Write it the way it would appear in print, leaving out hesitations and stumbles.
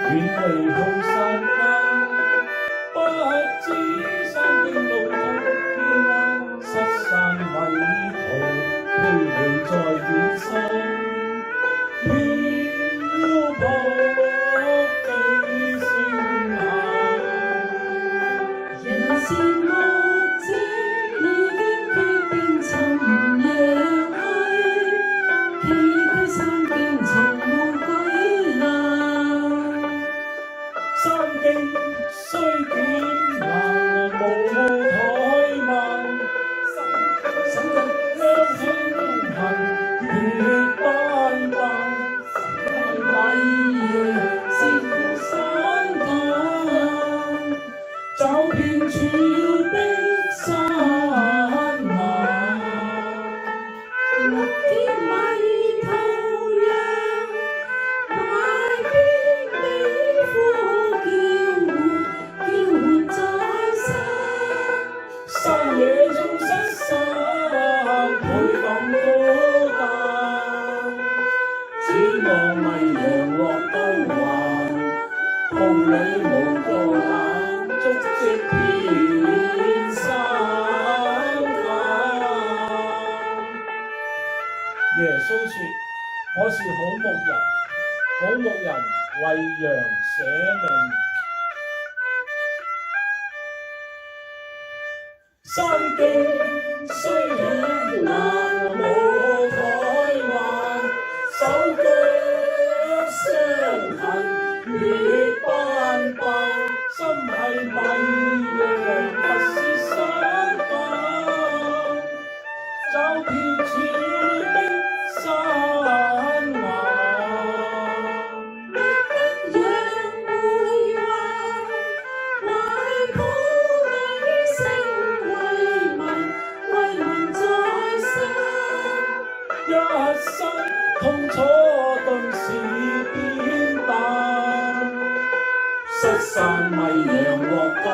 遠離好山間，不知山徑路途變幻，失散迷途，徘徊在遠山，漂泊地星下。人是牧者已經決定尋陽去，崎嶇山徑從無舉難。山徑雖險難，無怠慢，手腳輕行，血斑斑，迷羊涉過山間，找遍峭壁山崖。綠天迷途讓懷邊悲呼叫喚在身，山野中失散，倍感孤單。只望迷羊獲歸還，夢裏無過眼，足跡遍山間。耶穌說：我是好牧人，好牧人為羊捨命。山徑雖險難，無怠慢，手腳傷痕，血斑斑，心係迷羊，不是山間，找遍峭壁山崖。讓回還，懷抱理性為民在身。一生痛楚頓時變淡，失散迷羊獲救